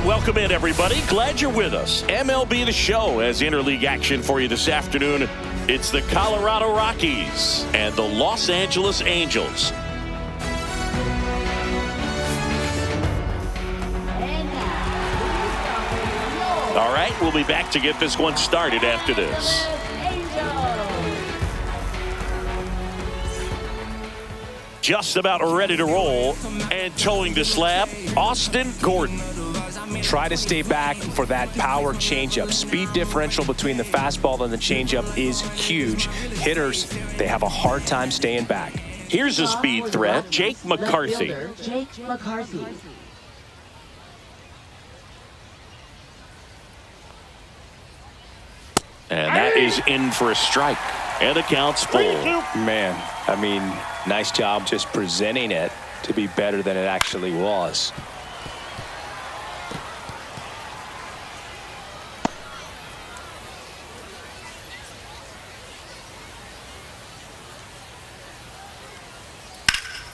welcome in, everybody. Glad you're with us. MLB The Show has interleague action for you this afternoon. It's the Colorado Rockies and the Los Angeles Angels. All right, we'll be back to get this one started after this. Just about ready to roll and towing the slab, Austin Gordon. Try to stay back for that power changeup. Speed differential between the fastball and the changeup is huge. Hitters, they have a hard time staying back. Here's a speed threat, Jake McCarthy. And that is in for a strike. And the count's full. Man, I mean, nice job just presenting it to be better than it actually was.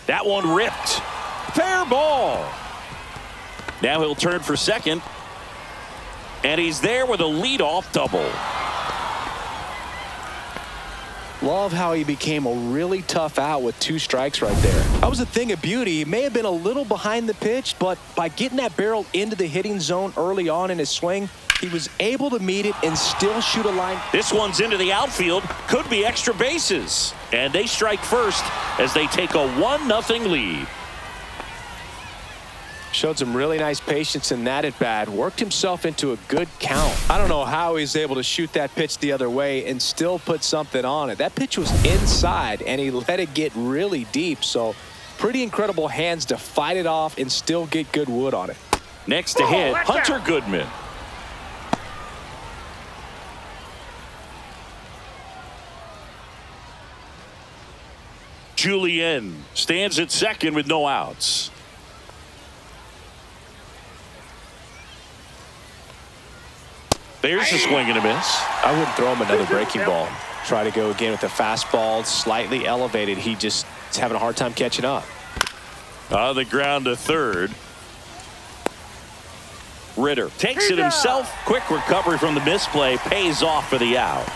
That one ripped. Fair ball. Now he'll turn for second. And he's there with a leadoff double. Love how he became a really tough out with 2 strikes right there. That was a thing of beauty. He may have been a little behind the pitch, but by getting that barrel into the hitting zone early on in his swing, he was able to meet it and still shoot a line. This one's into the outfield. Could be extra bases. And they strike first as they take a 1-0 lead. Showed some really nice patience in that at bat. Worked himself into a good count. I don't know how he's able to shoot that pitch the other way and still put something on it. That pitch was inside and he let it get really deep. So pretty incredible hands to fight it off and still get good wood on it. Next to hit, Hunter Goodman. Julien stands at second with no outs. There's a swing and a miss. I wouldn't throw him another breaking ball. Try to go again with the fastball, slightly elevated. He just is having a hard time catching up. On the ground to third. Ritter takes it himself. Quick recovery from the misplay. Pays off for the out.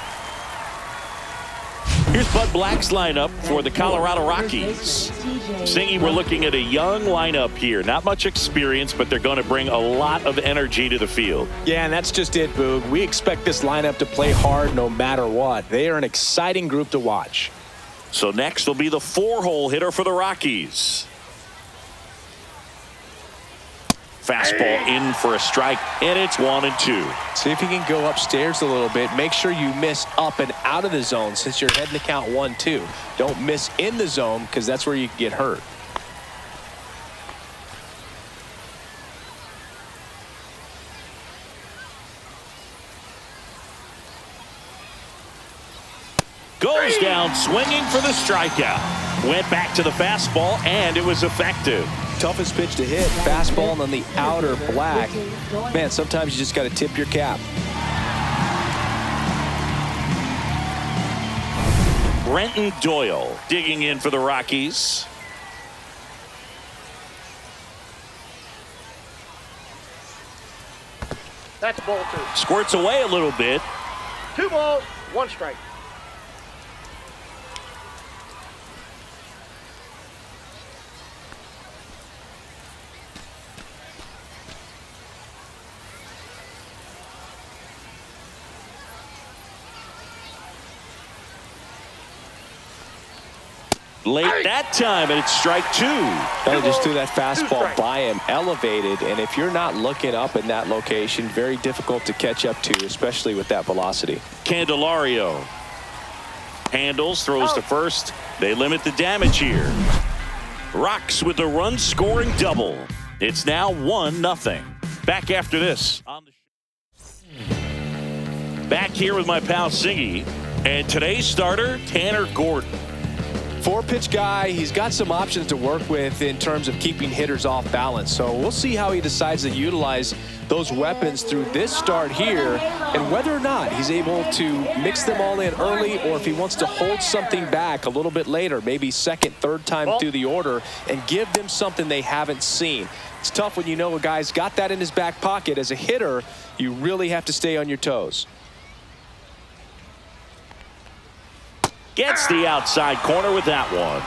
Here's Bud Black's lineup for the Colorado Rockies. Singy, we're looking at a young lineup here. Not much experience, but they're going to bring a lot of energy to the field. Yeah, and that's just it, Boog. We expect this lineup to play hard no matter what. They are an exciting group to watch. So next will be the 4-hole hitter for the Rockies. Fastball in for a strike, and it's 1-2. See if you can go upstairs a little bit. Make sure you miss up and out of the zone since you're heading to count 1-2. Don't miss in the zone because that's where you can get hurt. Goes down swinging for the strikeout. Went back to the fastball, and it was effective. Toughest pitch to hit, fastball and on the outer black. Man, sometimes you just got to tip your cap. Brenton Doyle digging in for the Rockies. That's ball 2. Squirts away a little bit. 2 balls, 1 strike. Late that time, and it's strike 2. They just threw that fastball by him, elevated, and if you're not looking up in that location, very difficult to catch up to, especially with that velocity. Candelario handles, throws to first. They limit the damage here. Rocks with the run-scoring double. It's now 1-0. Back after this. Back here with my pal Singy, and today's starter, Tanner Gordon. 4-pitch guy. He's got some options to work with in terms of keeping hitters off balance. So we'll see how he decides to utilize those weapons through this start here, and whether or not he's able to mix them all in early, or if he wants to hold something back a little bit later, maybe second, third time through the order, and give them something they haven't seen. It's tough when you know a guy's got that in his back pocket. As a hitter, you really have to stay on your toes. Gets the outside corner with that one.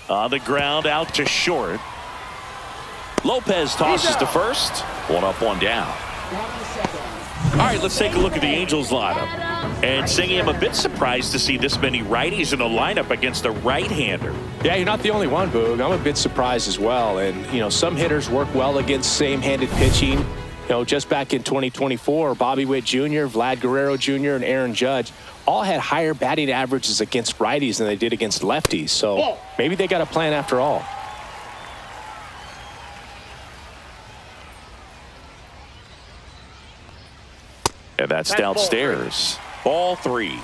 On the ground, out to short. Lopez tosses to first. One up, one down. All right, let's take a look at the Angels lineup. And Singy, I'm a bit surprised to see this many righties in the lineup against a right-hander. Yeah, you're not the only one, Boog. I'm a bit surprised as well. And, you know, some hitters work well against same-handed pitching. You know, just back in 2024, Bobby Witt Jr., Vlad Guerrero Jr., and Aaron Judge all had higher batting averages against righties than they did against lefties. So maybe they got a plan after all. And that's downstairs. Ball three.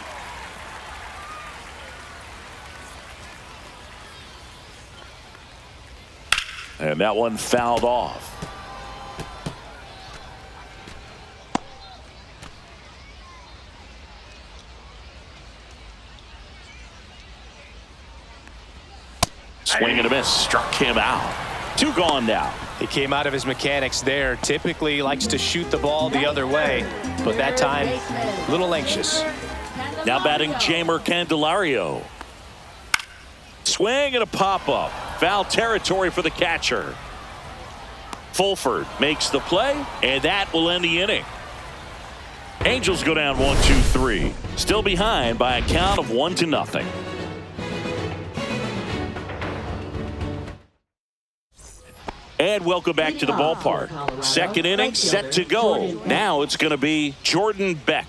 And that one fouled off. Swing and a miss. Struck him out. Two gone now. He came out of his mechanics there. Typically likes to shoot the ball the other way, but that time a little anxious. Now batting Jamer Candelario. Swing and a pop-up. Foul territory for the catcher. Fulford makes the play, and that will end the inning. Angels go down 1-2-3. Still behind by a count of 1-0. And welcome back to the ballpark. Second inning set to go. Now it's going to be Jordan Beck.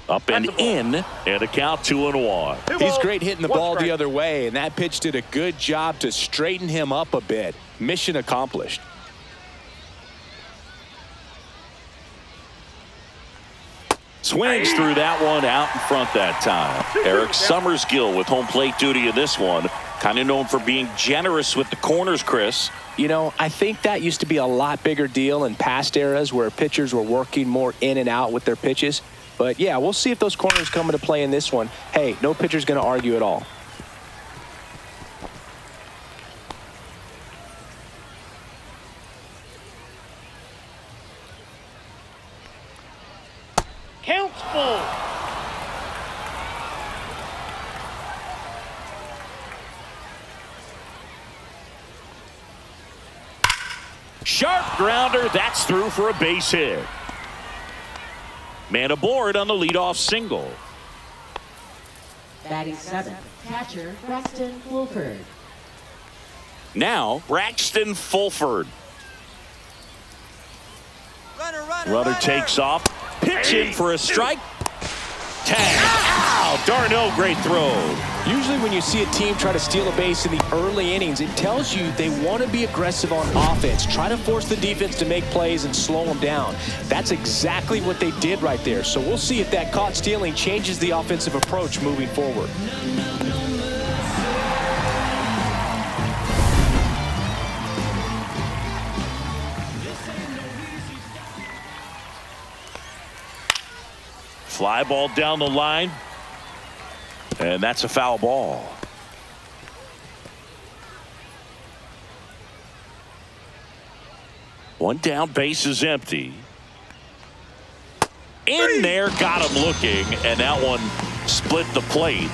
Up and in, and a count 2-1. He's great hitting the ball the other way, and that pitch did a good job to straighten him up a bit. Mission accomplished. Swings through that one out in front that time. Eric Summersgill with home plate duty in this one. Kind of known for being generous with the corners, Chris. You know, I think that used to be a lot bigger deal in past eras where pitchers were working more in and out with their pitches. But, yeah, we'll see if those corners come into play in this one. Hey, no pitcher's going to argue at all. Counts full. Sharp grounder. That's through for a base hit. Man aboard on the leadoff single. Batting seventh, catcher Braxton Fulford. Now Braxton Fulford. Runner takes off. Pitch in for a strike. Tag. Ow! Darno, great throw. Usually when you see a team try to steal a base in the early innings, it tells you they want to be aggressive on offense. Try to force the defense to make plays and slow them down. That's exactly what they did right there. So we'll see if that caught stealing changes the offensive approach moving forward. Fly ball down the line. And that's a foul ball. One down, base is empty. In there, got him looking, and that one split the plate.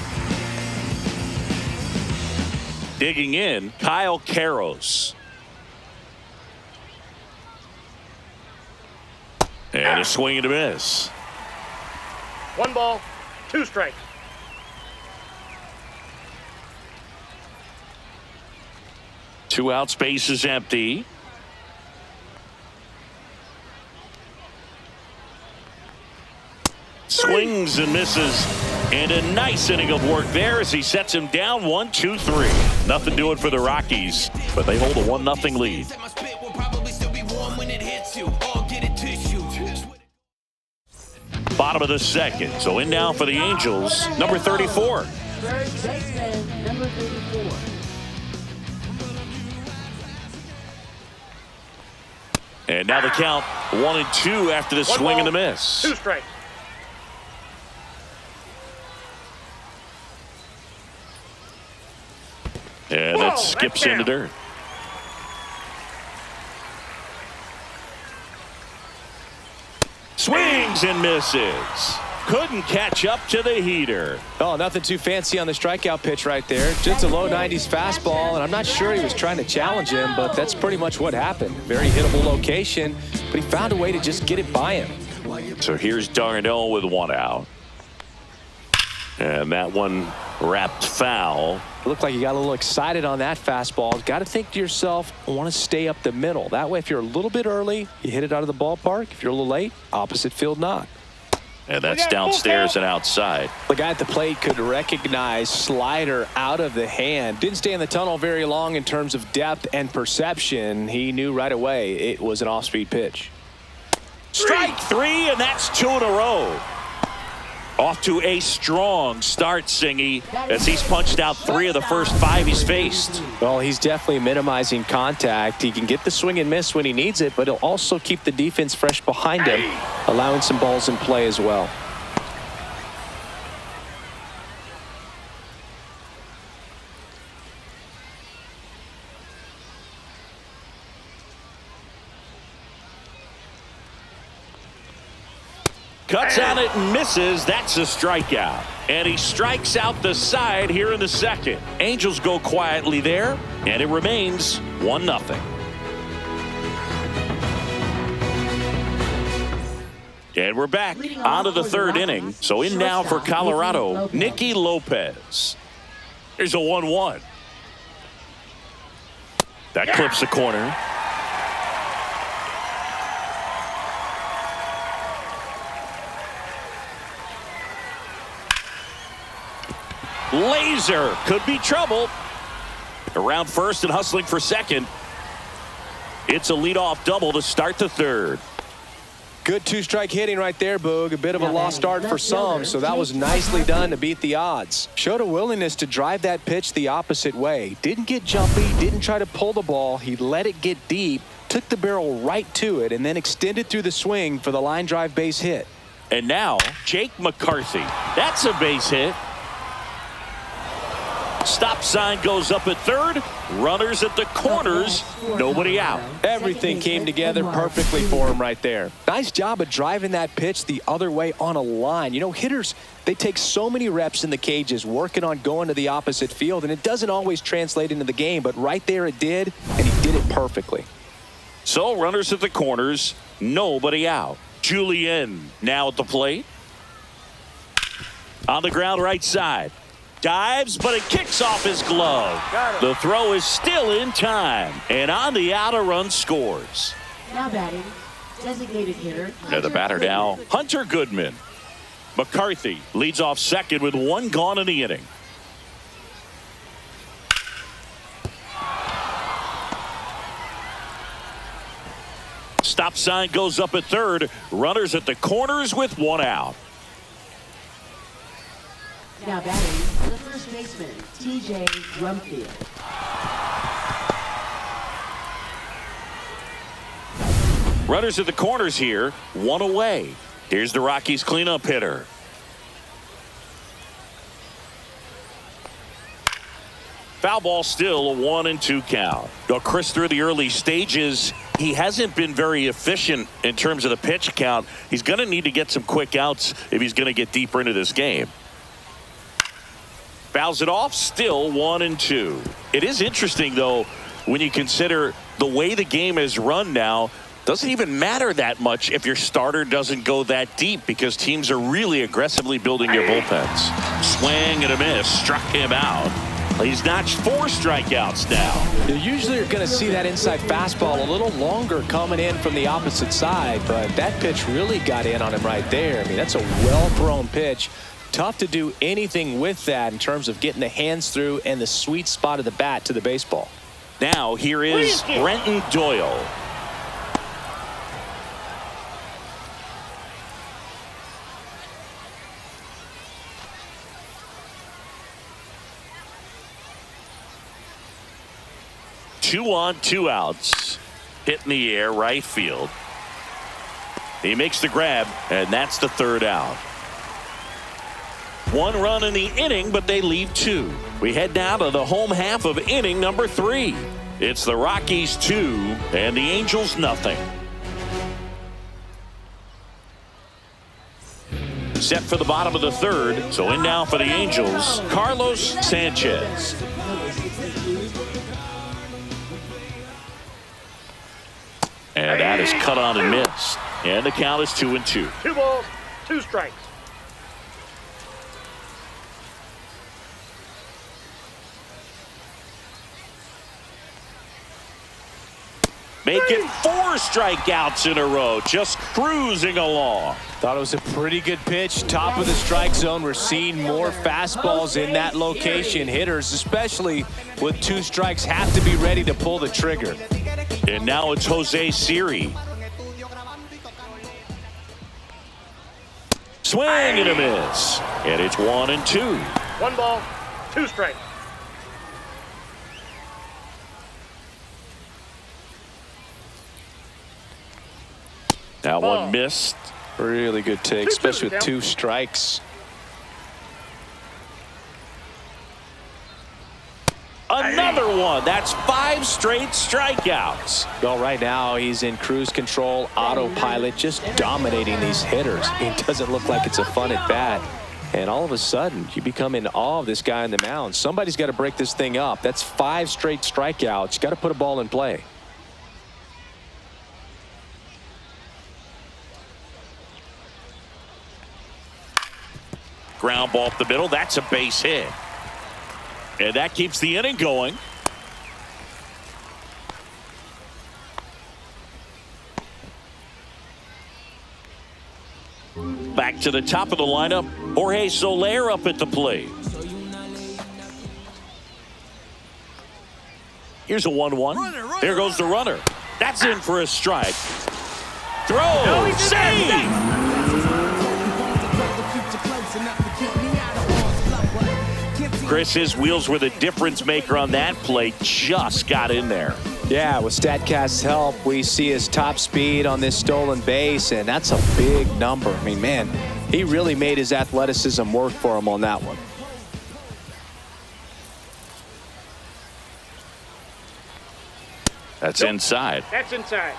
Digging in, Kyle Karros. And a swing and a miss. 1 ball, 2 strikes. Two outs, base is empty. Swings and misses. And a nice inning of work there as he sets him down 1-2-3. Nothing doing for the Rockies, but they hold a 1-0 lead. Bottom of the second. So in now for the Angels, number 34. First baseman, number 34. And now the count 1-2 after the swing and the miss. 2 strikes. And that skips into dirt. Swings and misses. Couldn't catch up to the heater. Oh, nothing too fancy on the strikeout pitch right there. Just a low 90s fastball, and I'm not sure he was trying to challenge him, but that's pretty much what happened. Very hittable location, but he found a way to just get it by him. So here's Darnell with 1 out. And that one wrapped foul. It looked like you got a little excited on that fastball. Got to think to yourself, I want to stay up the middle. That way, if you're a little bit early, you hit it out of the ballpark. If you're a little late, opposite field knock. And that's downstairs and outside. The guy at the plate could recognize slider out of the hand. Didn't stay in the tunnel very long in terms of depth and perception. He knew right away it was an off-speed pitch. Strike 3, and that's 2 in a row. Off to a strong start, Singy, as he's punched out 3 of the first 5 he's faced. Well, he's definitely minimizing contact. He can get the swing and miss when he needs it, but he'll also keep the defense fresh behind him, allowing some balls in play as well. Cuts on it and misses. That's a strikeout. And he strikes out the side here in the second. Angels go quietly there, and it remains 1-0. And we're back onto the third inning. So in now for Colorado, Nicky Lopez. Here's a 1-1. That clips the corner. Laser could be trouble. Around first and hustling for second. It's a leadoff double to start the third. Good 2-strike hitting right there, Boog. A bit of a lost start for some, so that was nicely done to beat the odds. Showed a willingness to drive that pitch the opposite way. Didn't get jumpy, didn't try to pull the ball. He let it get deep, took the barrel right to it, and then extended through the swing for the line drive base hit. And now, Jake McCarthy. That's a base hit. Stop sign goes up at third. Runners at the corners. Nobody out. Everything came together perfectly for him right there. Nice job of driving that pitch the other way on a line. You know, hitters, they take so many reps in the cages working on going to the opposite field, and it doesn't always translate into the game, but right there it did, and he did it perfectly. So runners at the corners. Nobody out. Julien now at the plate. On the ground right side. Dives, but it kicks off his glove. The throw is still in time. And on the out, a run scores. Now batting, designated hitter. And the batter now, Hunter Goodman. McCarthy leads off second with 1 gone in the inning. Stop sign goes up at third. Runners at the corners with 1 out. Now batting, the first baseman, T.J. Rumfield. Runners at the corners here, 1 away. Here's the Rockies cleanup hitter. Foul ball, still a 1-2 count. Now, Chris, through the early stages, he hasn't been very efficient in terms of the pitch count. He's going to need to get some quick outs if he's going to get deeper into this game. Fouls it off, still 1-2. It is interesting, though, when you consider the way the game is run now. Doesn't even matter that much if your starter doesn't go that deep, because teams are really aggressively building their bullpens. Swing and a miss, struck him out. He's notched 4 strikeouts now. You usually are going to see that inside fastball a little longer coming in from the opposite side, but that pitch really got in on him right there. I mean, that's a well-thrown pitch. Tough to do anything with that in terms of getting the hands through and the sweet spot of the bat to the baseball. Now here is Brenton Doyle. 2 on, 2 outs. Hit in the air, right field. He makes the grab, and that's the 3rd out. 1 run in the inning, but they leave 2. We head now to the home half of inning number 3. It's the Rockies 2 and the Angels nothing. Set for the bottom of the 3rd. So in now for the Angels, Carlos Sanchez. And that is cut on and missed. And the count is 2-2. 2 balls, 2 strikes. Making 4 strikeouts in a row, just cruising along. Thought it was a pretty good pitch. Top of the strike zone. We're seeing more fastballs in that location. Hitters, especially with 2 strikes, have to be ready to pull the trigger. And now it's Jose Siri. Swing and a miss. And it's 1-2. 1 ball, 2 strikes. That one missed. Really good take, especially with 2 strikes. Another one. That's 5 straight strikeouts. Well, right now he's in cruise control, autopilot, just dominating these hitters. It doesn't look like it's a fun at bat. And all of a sudden, you become in awe of this guy on the mound. Somebody's got to break this thing up. That's 5 straight strikeouts. You got to put a ball in play. Ground ball up the middle. That's a base hit. And that keeps the inning going. Back to the top of the lineup. Jorge Soler up at the plate. Here's a 1-1. There goes the runner. That's in for a strike. Throw. Save. Chris, his wheels were the difference maker on that play. Just got in there. Yeah, with StatCast's help, we see his top speed on this stolen base, and that's a big number. I mean, man, he really made his athleticism work for him on that one. That's inside. That's inside.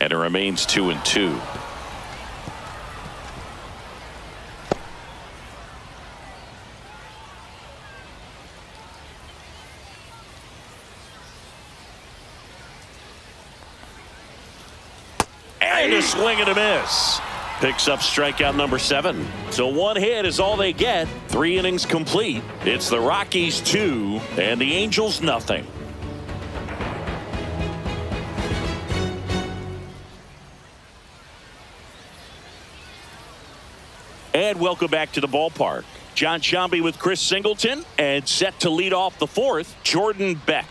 And it remains 2-2. And a swing and a miss. Picks up strikeout number 7. So 1 hit is all they get. 3 innings complete. It's the Rockies 2 and the Angels nothing. And welcome back to the ballpark. John Sciambi with Chris Singleton, and set to lead off the 4th, Jordan Beck.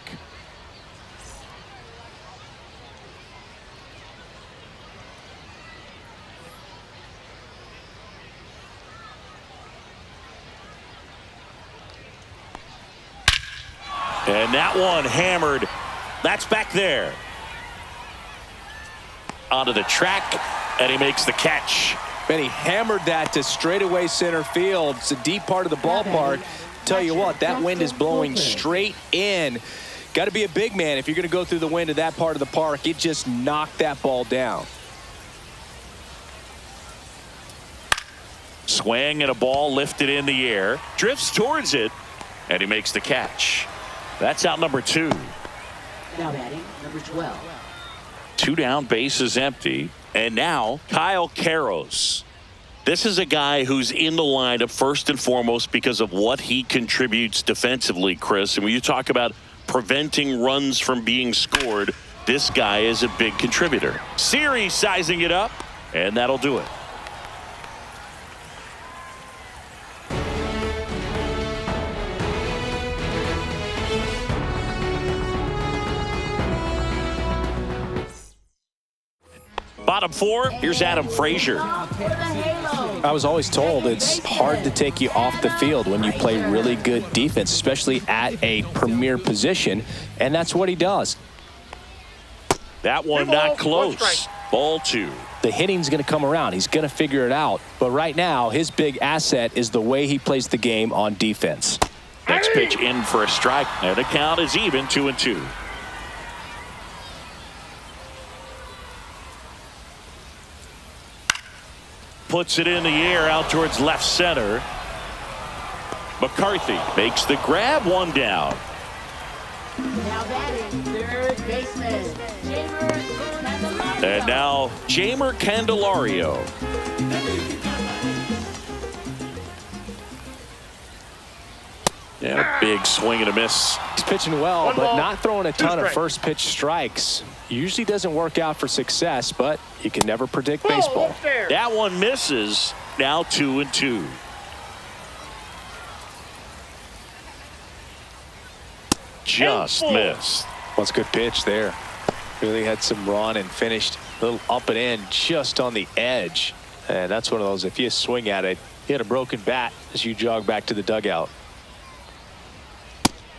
And that one hammered. That's back there. Onto the track, and he makes the catch. And he hammered that to straightaway center field. It's a deep part of the ballpark. Tell you what, that wind is blowing straight in. Got to be a big man if you're going to go through the wind of that part of the park. It just knocked that ball down. Swing and a ball lifted in the air. Drifts towards it, and he makes the catch. That's out number 2. Now batting, number 12. 2 down, bases empty. And now Kyle Karros. This is a guy who's in the lineup first and foremost because of what he contributes defensively, Chris. And when you talk about preventing runs from being scored, this guy is a big contributor. Siri sizing it up, and that'll do it. Bottom four, here's Adam Frazier. I was always told it's hard to take you off the field when you play really good defense, especially at a premier position, and that's what he does. That one not close. Ball two. The hitting's going to come around. He's going to figure it out. But right now, his big asset is the way he plays the game on defense. Next pitch in for a strike. And the count is even, 2-2. Puts it in the air out towards left center. McCarthy makes the grab, one down. Now batting, third baseman, Jamer Candelario. And now Jamer Candelario. Yeah, big swing and a miss. He's pitching well, but not throwing a ton of first pitch strikes. Usually doesn't work out for success, but you can never predict baseball. That one misses. Now 2-2. Just missed. What's a good pitch there? Really had some run and finished a little up and in just on the edge. And that's one of those, if you swing at it, you hit a broken bat as you jog back to the dugout.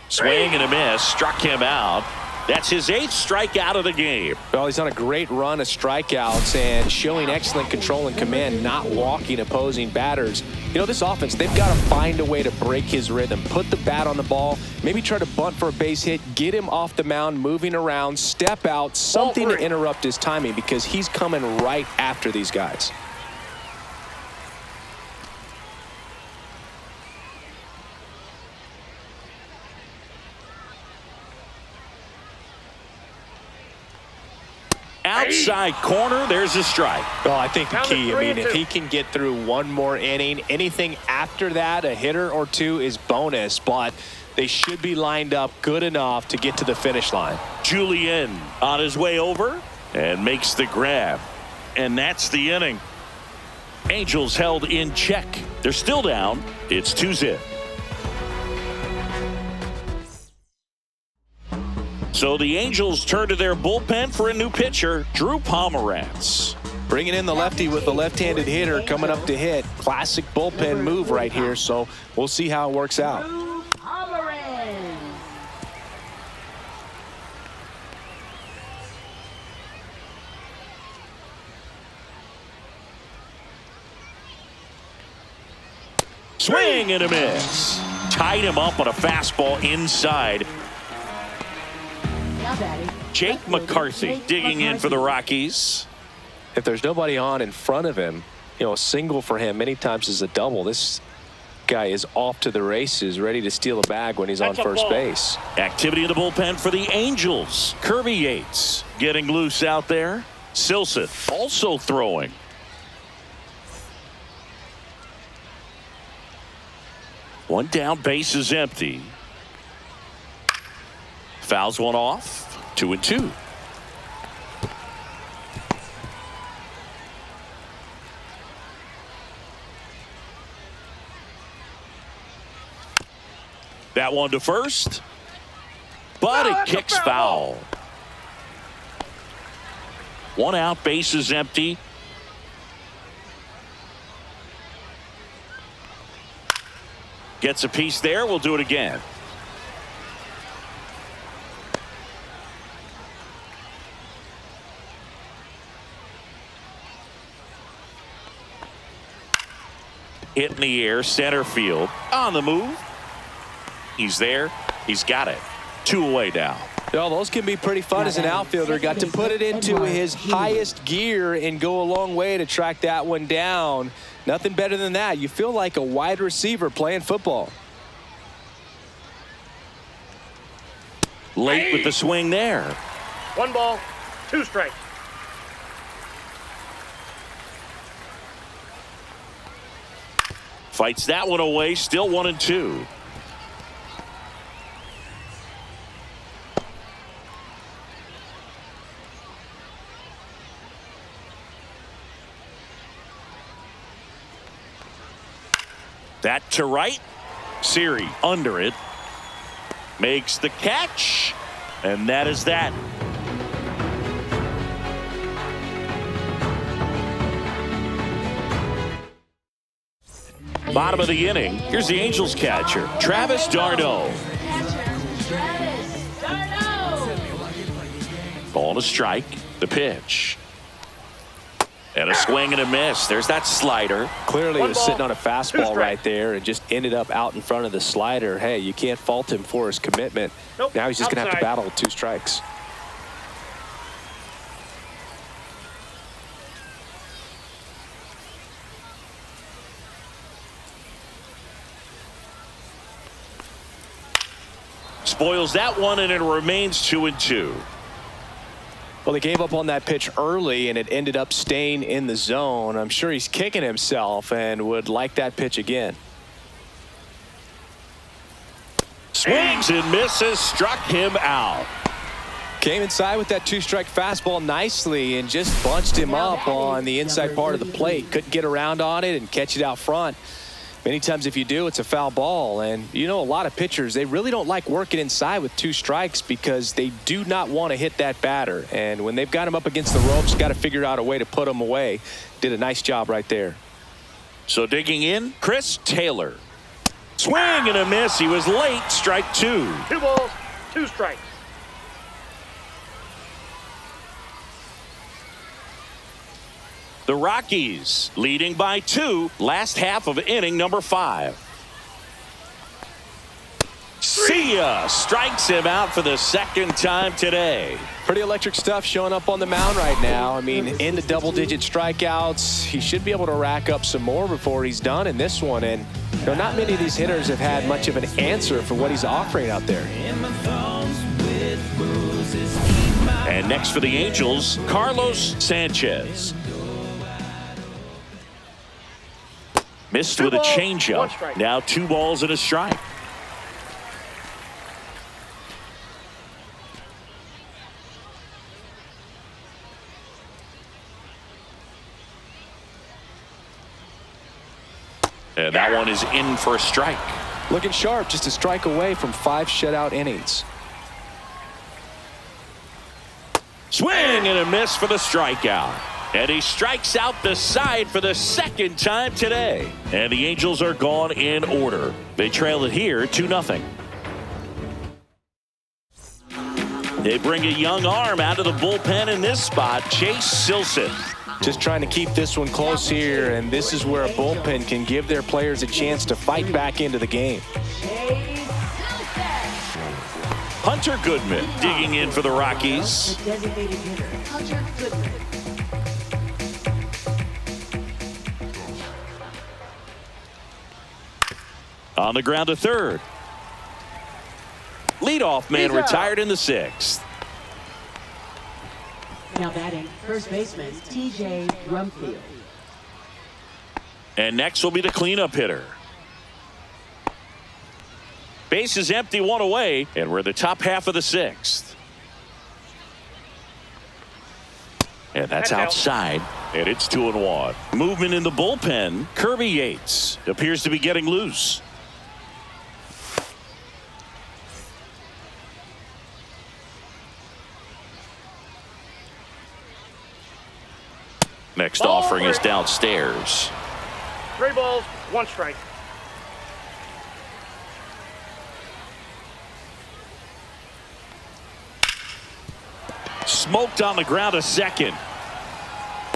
Swing and a miss. Struck him out. That's his 8th strikeout of the game. Well, he's on a great run of strikeouts and showing excellent control and command, not walking opposing batters. You know, this offense, they've got to find a way to break his rhythm, put the bat on the ball, maybe try to bunt for a base hit, get him off the mound, moving around, step out, something to interrupt his timing because he's coming right after these guys. Outside corner, there's a strike. Well, I think the key, if he can get through one more inning, anything after that, a hitter or two is bonus, but they should be lined up good enough to get to the finish line. Julian on his way over and makes the grab. And that's the inning. Angels held in check. They're still down. It's 2-0. So the Angels turn to their bullpen for a new pitcher, Drew Pomeranz. Bringing in the lefty with the left-handed hitter coming up to hit. Classic bullpen move right here, so we'll see how it works out. Drew Pomeranz. Swing and a miss. Tied him up on a fastball inside. Now batting, Jake McCarthy digging in for the Rockies. If there's nobody on in front of him, you know, a single for him many times is a double. This guy is off to the races, ready to steal a bag when he's on first base. Activity in the bullpen for the Angels. Kirby Yates getting loose out there. Silseth also throwing. One down, base is empty. Fouls one off. 2-2. That one to first, but it kicks foul. One out, base is empty. Gets a piece there. We'll do it again. Hit in the air, center field. On the move. He's there. He's got it. 2 away now. Well, those can be pretty fun as an outfielder. Got to put it into his highest gear and go a long way to track that one down. Nothing better than that. You feel like a wide receiver playing football. Late with the swing there. 1 ball, 2 strikes. Fights that one away. Still 1-2. That to right. Siri under it. Makes the catch. And that is that. Bottom of the inning, here's the Angels catcher, Travis d'Arnaud. Ball to strike, the pitch. And a swing and a miss. There's that slider. Clearly he was sitting on a fastball right there and just ended up out in front of the slider. Hey, you can't fault him for his commitment. Nope, now he's just going to have to outside. battle with 2 strikes. Spoils that one, and it remains 2-2. Well, they gave up on that pitch early, and it ended up staying in the zone. I'm sure he's kicking himself and would like that pitch again. Swings and misses, struck him out. Came inside with that 2-strike fastball nicely and just bunched him up on the inside part of the plate. Couldn't get around on it and catch it out front. Many times if you do, it's a foul ball. And you know, a lot of pitchers, they really don't like working inside with 2 strikes because they do not want to hit that batter. And when they've got him up against the ropes, got to figure out a way to put him away. Did a nice job right there. So digging in, Chris Taylor. Swing and a miss. He was late. Strike 2. 2 balls, 2 strikes. The Rockies leading by 2. Last half of inning number 5. See ya. Strikes him out for the 2nd time today. Pretty electric stuff showing up on the mound right now. I mean, in the double-digit strikeouts, he should be able to rack up some more before he's done in this one. And you know, not many of these hitters have had much of an answer for what he's offering out there. And next for the Angels, Carlos Sanchez. Missed 2 with a balls, 1 changeup. strike. Now 2 balls and a strike. And that one is in for a strike. Looking sharp, just a strike away from 5 shutout innings. Swing and a miss for the strikeout. And he strikes out the side for the 2nd time today. And the Angels are gone in order. They trail it here 2-0. They bring a young arm out of the bullpen in this spot, Chase Silseth. Just trying to keep this one close here, and this is where a bullpen can give their players a chance to fight back into the game. Hunter Goodman digging in for the Rockies. Designated hitter, Hunter Goodman. On the ground to 3rd. Leadoff man He's out. retired in the 6th. Now batting, first baseman, TJ Rumfield. And next will be the cleanup hitter. Base is empty, 1 away, and we're in the top half of the 6th. And that's outside, and it's 2-1. Movement in the bullpen. Kirby Yates appears to be getting loose. Next Ball offering is 3. downstairs. 3 balls, 1 strike. Smoked on the ground to 2nd.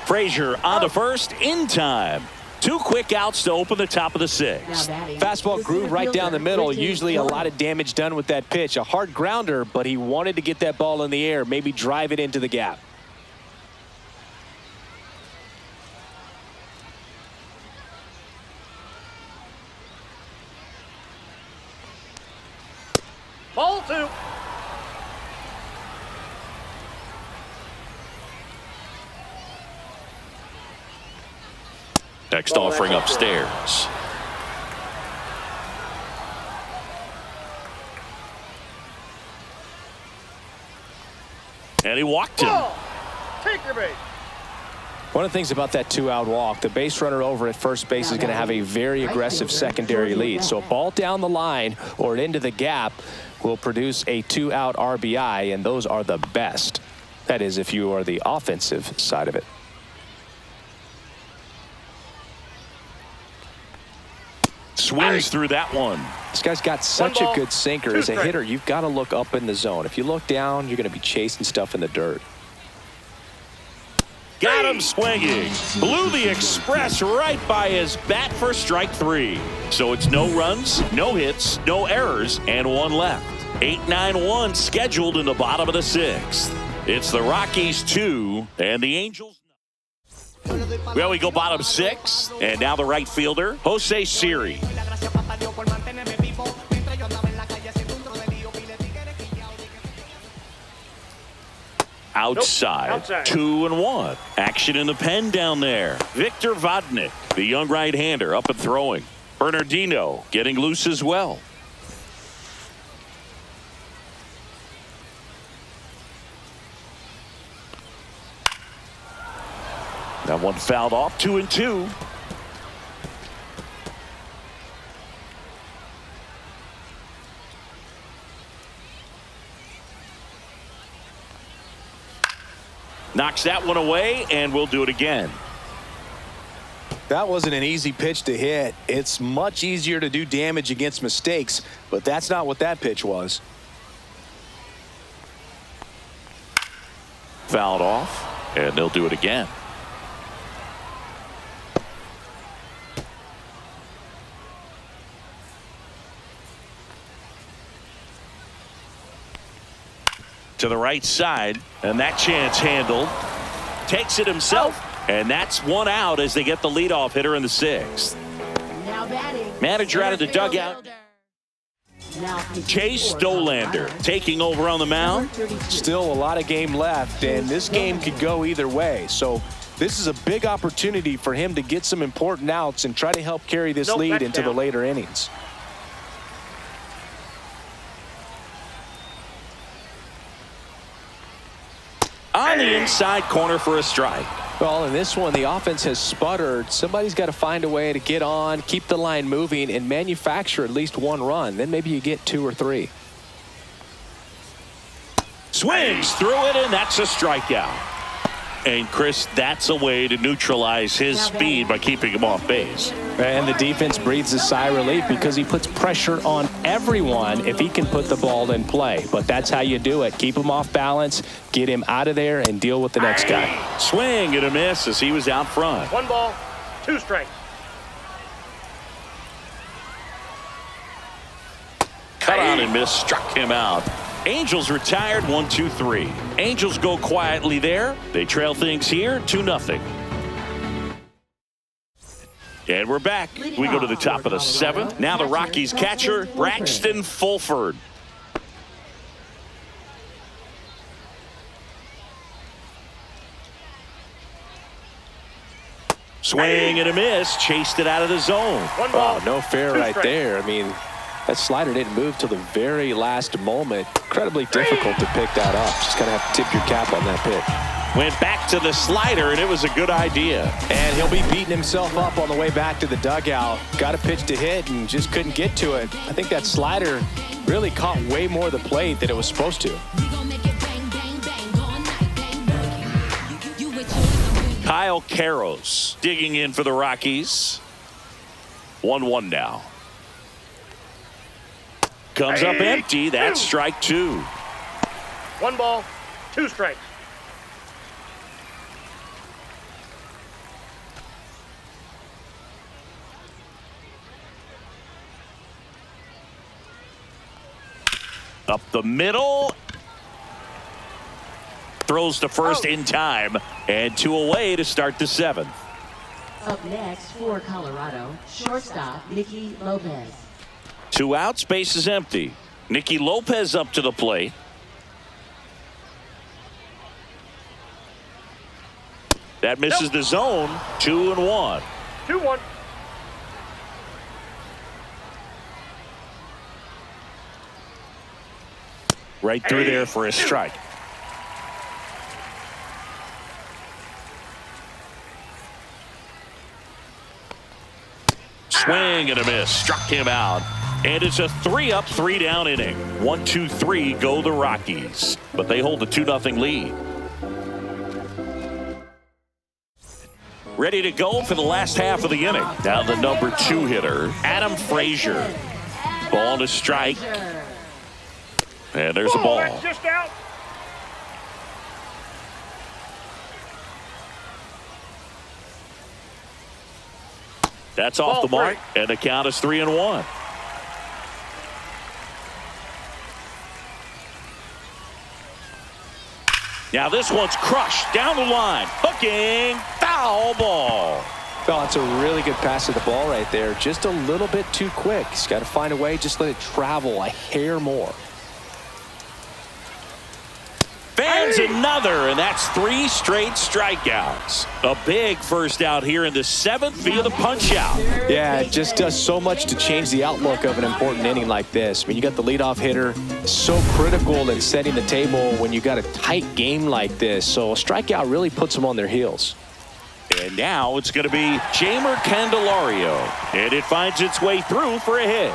Frazier on to 1st in time. 2 quick outs to open the top of the 6th. Fastball groove right down the middle. Usually a lot of damage done with that pitch. A hard grounder, but he wanted to get that ball in the air, maybe drive it into the gap. Ball 2. Next offering upstairs. And he walked him. Ball. Take your base. One of the things about that 2-out walk, the base runner over at first base is going to have a very aggressive secondary lead. So a ball down the line or into the gap will produce a 2-out RBI, and those are the best. That is, if you are the offensive side of it. Swings through that one. This guy's got such a good sinker. Two As a strikes. hitter, you've got to look up in the zone. If you look down, you're going to be chasing stuff in the dirt. Got him swinging. Blew the express right by his bat for strike 3. So it's no runs, no hits, no errors, and one left. 8-9-1 scheduled in the bottom of the 6th. It's the Rockies 2 and the Angels. Well, we go bottom 6, and now the right fielder, Jose Siri. Outside, Nope. Outside. 2-1. Action in the pen down there. Victor Vodnik, the young right-hander, up and throwing. Bernardino getting loose as well. That one fouled off. 2-2. Knocks that one away, and we'll do it again. That wasn't an easy pitch to hit. It's much easier to do damage against mistakes, but that's not what that pitch was. Fouled off, and they'll do it again. To the right side, and that chance handled. Takes it himself, and that's one out as they get the leadoff hitter in the 6th. Now batting. Manager out of the dugout. Now Chase Stolander taking over on the mound. Still a lot of game left, and this game could go either way. So this is a big opportunity for him to get some important outs and try to help carry this Nope, lead that's into the down. later innings. On the inside corner for a strike. Well, in this one, the offense has sputtered. Somebody's got to find a way to get on, keep the line moving, and manufacture at least one run. Then maybe you get 2 or 3. Swings through it, and that's a strikeout. And Chris, that's a way to neutralize his speed by keeping him off base. And the defense breathes a sigh of relief because he puts pressure on everyone if he can put the ball in play. But that's how you do it. Keep him off balance, get him out of there, and deal with the next guy. Swing and a miss as he was out front. 1 ball, 2 strikes. Cut out and miss, struck him out. Angels retired 1-2-3. Angels go quietly there. They trail things here 2-0. And we're back. We go to the top of the 7th. Now the Rockies catcher, Braxton Fulford. Swing and a miss, chased it out of the zone. 1 ball, Oh, no fair 2 right strikes. there. I mean, that slider didn't move till the very last moment. Incredibly difficult to pick that up. Just kind of have to tip your cap on that pitch. Went back to the slider, and it was a good idea. And he'll be beating himself up on the way back to the dugout. Got a pitch to hit and just couldn't get to it. I think that slider really caught way more of the plate than it was supposed to. Kyle Caros digging in for the Rockies. 1-1 now. Comes up empty. That's strike 2. 1 ball, 2 strikes. Up the middle. Throws to first in time. And 2 away to start the 7th. Up next for Colorado, shortstop Nicky Lopez. 2 outs, base is empty. Nicky Lopez up to the plate. That misses the zone. 2-1. 2-1. Right through there for a strike. Swing and a miss. Struck him out. And it's a 3-up, 3-down inning. 1-2-3 go the Rockies. But they hold a 2-0 lead. ready to go for the last half of the inning. Now the number 2 hitter, Adam Frazier. Ball to strike. And there's a ball. That's just out. That's off the mark, and the count is 3-1. Now this one's crushed down the line. Hooking, foul ball. Oh, it's a really good pass to the ball right there. Just a little bit too quick. He's got to find a way, just let it travel a hair more. Fans another, and that's 3 straight strikeouts. A big first out here in the 7th via the punch out. Yeah, it just does so much to change the outlook of an important inning like this. I mean, you got the leadoff hitter, so critical in setting the table when you got a tight game like this. So a strikeout really puts them on their heels. And now it's going to be Jamer Candelario, and it finds its way through for a hit.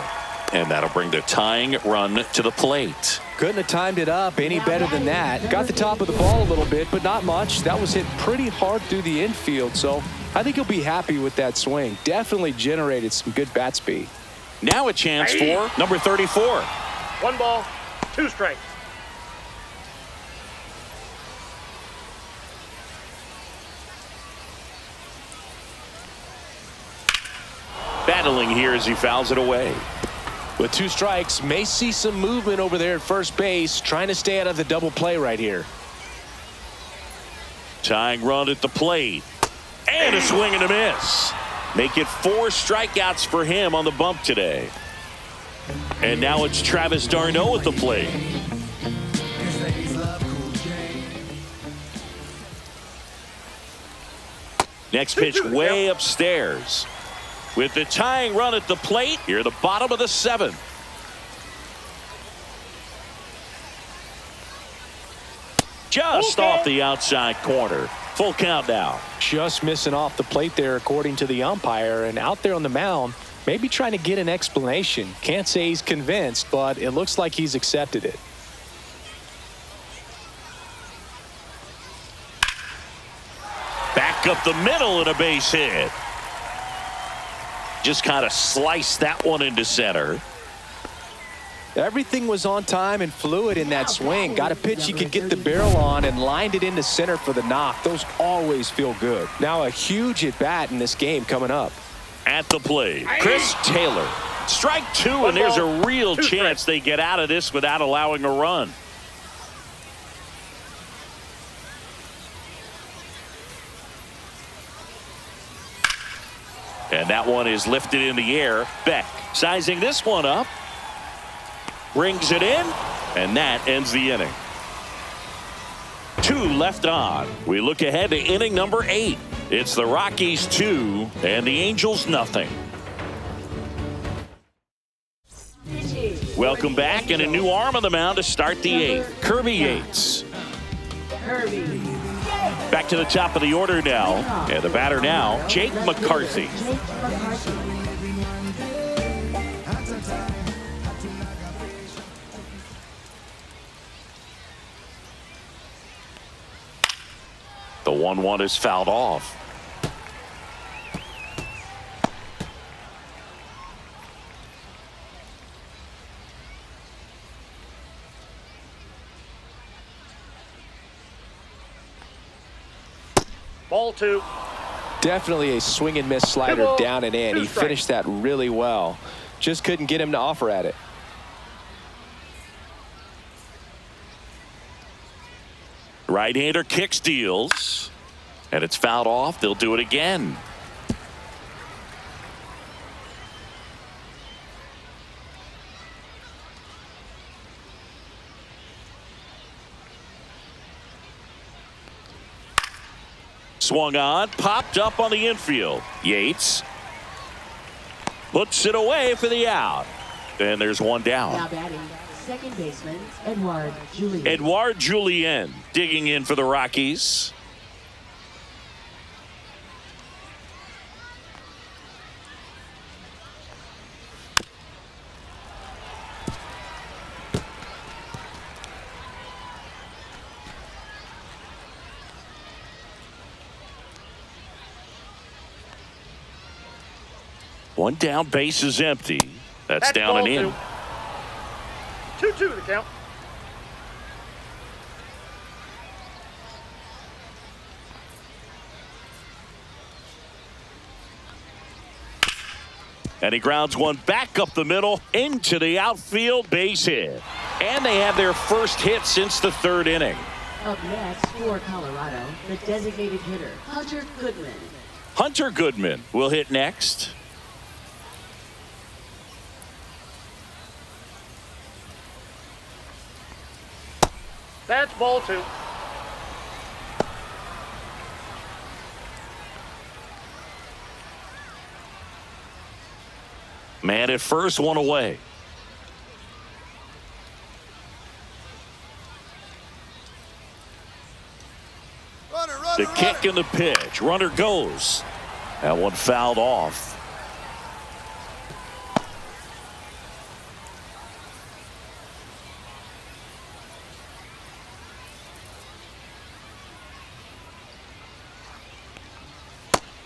And that'll bring the tying run to the plate. Couldn't have timed it up any better than that. Got the top of the ball a little bit, but not much. That was hit pretty hard through the infield, so I think he'll be happy with that swing. Definitely generated some good bat speed. Now a chance for number 34. 1 ball, 2 strikes. Battling here as he fouls it away. With 2 strikes, may see some movement over there at first base, trying to stay out of the double play right here. Tying run at the plate. And a swing and a miss. Make it 4 strikeouts for him on the bump today. And now it's Travis d'Arnaud at the plate. Next pitch way upstairs. With the tying run at the plate, here the bottom of the 7th. Just off the outside corner. Full count now. Just missing off the plate there, according to the umpire. And out there on the mound, maybe trying to get an explanation. Can't say he's convinced, but it looks like he's accepted it. Back up the middle and a base hit. Just kind of sliced that one into center. Everything was on time and fluid in that swing. Got a pitch he could get the barrel on and lined it into center for the knock. Those always feel good. Now a huge at bat in this game coming up. At the plate, Chris Taylor. Strike 2, and there's a real chance they get out of this without allowing a run. And that one is lifted in the air. Beck sizing this one up. Brings it in. And that ends the inning. 2 left on. We look ahead to inning number 8. It's the Rockies 2 and the Angels nothing. Welcome back, and a new arm on the mound to start the 8th. Kirby Yates. Back to the top of the order now. And the batter now, Jake McCarthy. The 1-1 is fouled off. Ball 2. Definitely a swing and miss slider down and in. He finished that really well. Just couldn't get him to offer at it. Right-hander kick steals. And it's fouled off. They'll do it again. Swung on, popped up on the infield. Yates puts it away for the out. And there's one down. Now batting, second baseman, Edouard Julien. Edouard Julien digging in for the Rockies. One down, base is empty. That's down and in. 2-2 the count. And he grounds one back up the middle into the outfield, base hit. And they have their first hit since the third inning. Up next for Colorado, the designated hitter, Hunter Goodman. Hunter Goodman will hit next. That's ball 2. Man at first, one away. The kick and the pitch. Runner goes. That one fouled off.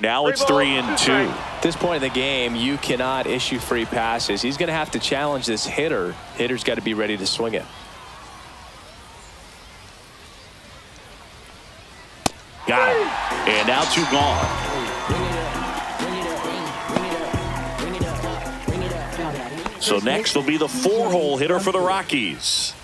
Now it's 3-2. At this point in the game, you cannot issue free passes. He's going to have to challenge this hitter. Hitter's got to be ready to swing it. Got it. And now 2 gone. So next will be the 4-hole hitter for the Rockies.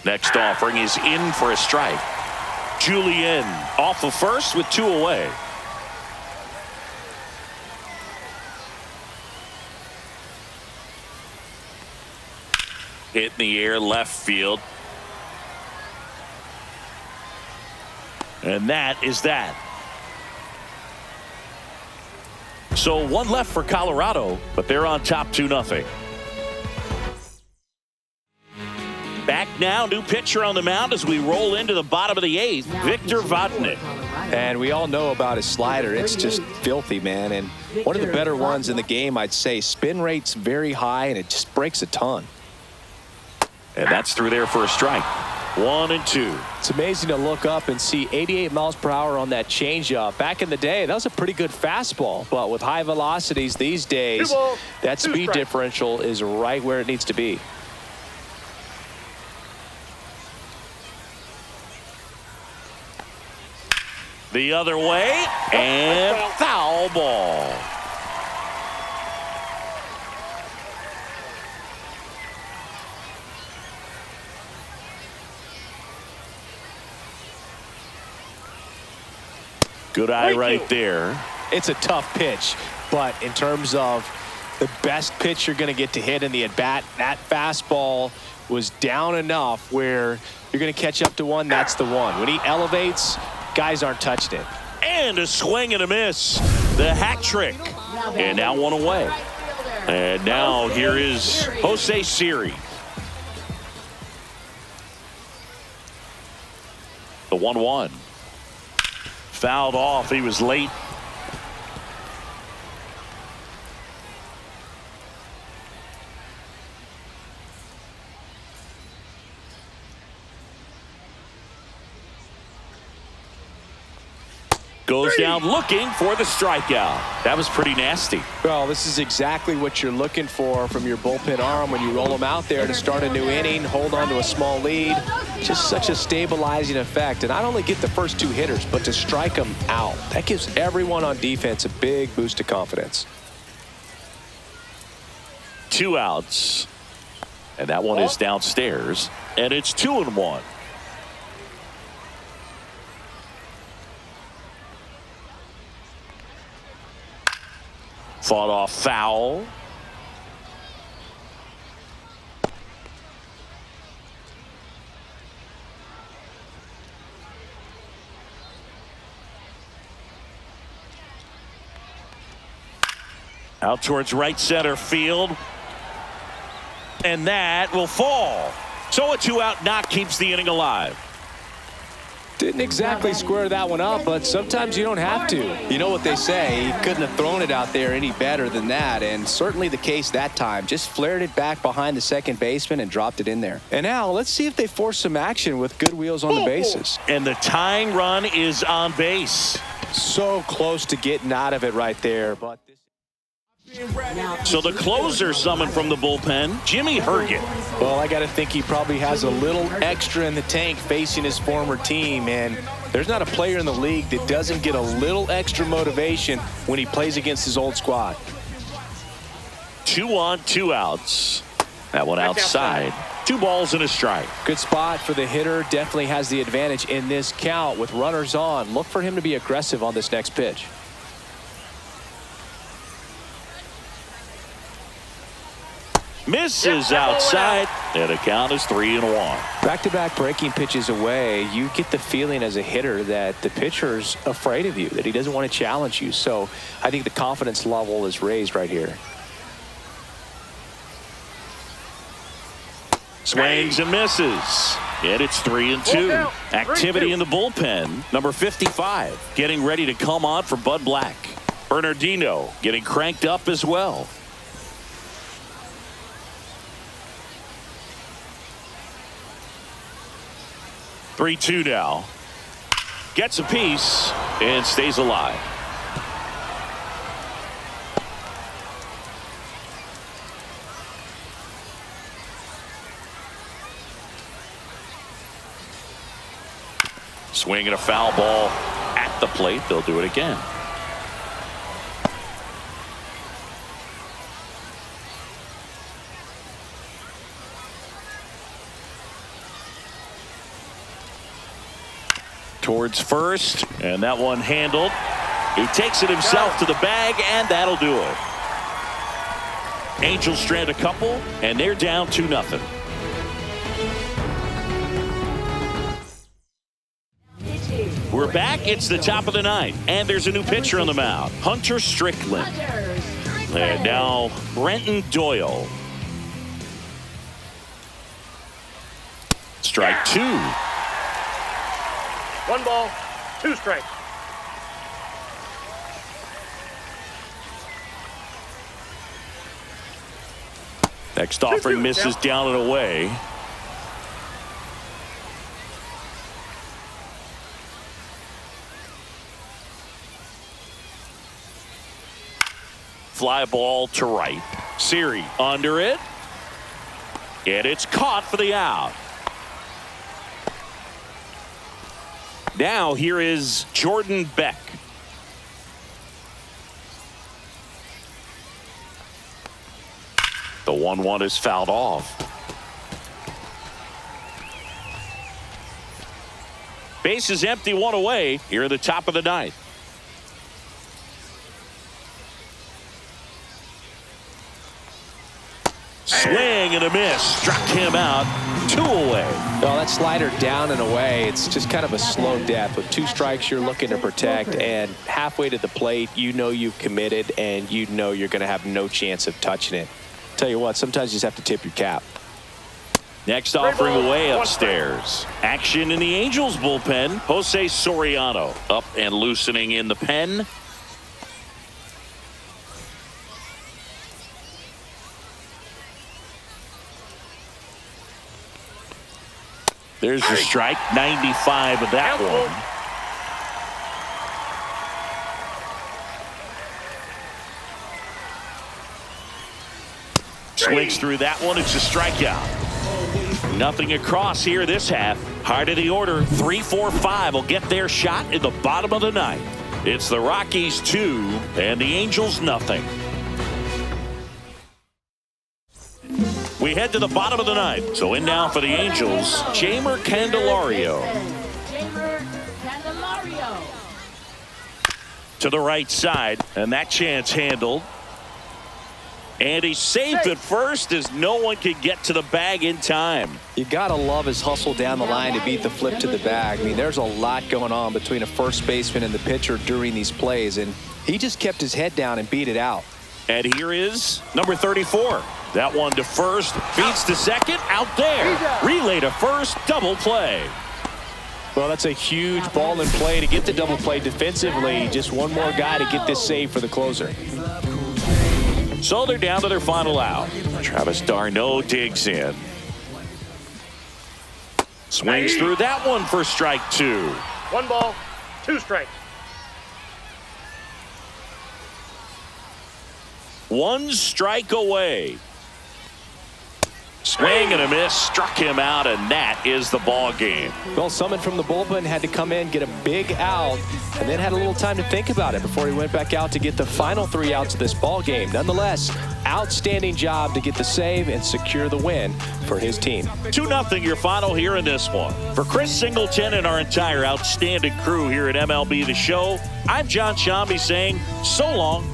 Next offering is in for a strike. Julian off of first with 2 away. Hit in the air, left field. And that is that. So 1 left for Colorado, but they're on top 2-0. Back now, new pitcher on the mound as we roll into the bottom of the 8th, Victor Vodnik. And we all know about his slider. It's just filthy, man. And one of the better ones in the game, I'd say. Spin rate's very high, and it just breaks a ton. And that's through there for a strike. 1-2. It's amazing to look up and see 88 miles per hour on that changeup. Back in the day, that was a pretty good fastball. But with high velocities these days, that speed differential is right where it needs to be. The other way, and foul ball. Good eye right there. It's a tough pitch, but in terms of the best pitch you're going to get to hit in the at-bat, that fastball was down enough where you're going to catch up to one. That's the one. When he elevates, guys aren't touching it. And a swing and a miss. The hat trick. And now 1 away. And now here is Jose Siri. The 1-1. Fouled off. He was late. Goes down looking for the strikeout. That was pretty nasty. Well, this is exactly what you're looking for from your bullpen arm when you roll them out there to start a new inning, hold on to a small lead. Just such a stabilizing effect. And not only get the first 2 hitters, but to strike them out. That gives everyone on defense a big boost of confidence. 2 outs. And that one is downstairs. And it's 2-1. Fought off foul. Out towards right center field. And that will fall. So a 2-out knock keeps the inning alive. Didn't exactly square that one up, but sometimes you don't have to. You know what they say, he couldn't have thrown it out there any better than that, and certainly the case that time. Just flared it back behind the second baseman and dropped it in there. And now let's see if they force some action with good wheels on the bases. And the tying run is on base. So close to getting out of it right there, but so the closer summoned from the bullpen, Jimmy Herget. well, I got to think he probably has a little extra in the tank facing his former team, and there's not a player in the league that doesn't get a little extra motivation when he plays against his old squad. 2 on, 2 outs. That one outside. 2 balls and a strike. Good spot for the hitter. Definitely has the advantage in this count with runners on. Look for him to be aggressive on this next pitch. Misses outside, and the count is 3-1. Back-to-back breaking pitches away, you get the feeling as a hitter that the pitcher's afraid of you, that he doesn't want to challenge you. So I think the confidence level is raised right here. Swings and misses. And it's 3-2. Activity in the bullpen. Number 55 getting ready to come on for Bud Black. Bernardino getting cranked up as well. Three-two now. Gets a piece and stays alive. Swing and a foul ball at the plate. They'll do it again. Towards first, and that one handled. He takes it himself to the bag, and that'll do it. Angels strand a couple, and they're down 2-0. We're back. It's the top of the ninth, and there's a new pitcher on the mound, Hunter Strickland. And now Brenton Doyle. Strike 2. 1 ball, 2 strikes. Next offering misses down and away. Fly ball to right. Siri under it. And it's caught for the out. Now here is Jordan Beck. The 1-1 is fouled off. Base is empty, 1 away here at the top of the ninth. Swing and a miss. Struck him out. 2 away. Well, that slider down and away, it's just kind of a slow death. With 2 strikes, you're looking to protect, and halfway to the plate, you know you've committed, and you know you're going to have no chance of touching it. Tell you what, sometimes you just have to tip your cap. Next offering away upstairs. Action in the Angels bullpen. Jose Soriano up and loosening in the pen. There's the strike. 95 of that one. Swings through that one. It's a strikeout. Nothing across here this half. Heart of the order. 3-4-5 will get their shot in the bottom of the ninth. It's the Rockies 2 and the Angels nothing. We head to the bottom of the ninth. So in now for the Angels, Jeimer Candelario. To the right side, and that chance handled. And he's safe at first as no one can get to the bag in time. You got to love his hustle down the line to beat the flip to the bag. I mean, there's a lot going on between a first baseman and the pitcher during these plays, and he just kept his head down and beat it out. And here is number 34. That one to first, feeds to second, out there. Relay to first, double play. Well, that's a huge ball in play to get the double play defensively. Just one more guy to get this save for the closer. So they're down to their final out. Travis d'Arnaud digs in. Swings through that one for strike 2. 1 ball, 2 strikes. 1 strike away. Swing and a miss, struck him out, and that is the ball game. Well, someone from the bullpen had to come in, get a big out, and then had a little time to think about it before he went back out to get the final 3 outs of this ball game. Nonetheless, outstanding job to get the save and secure the win for his team. 2-0 your final here in this one. For Chris Singleton and our entire outstanding crew here at MLB The Show, I'm John Shambi saying so long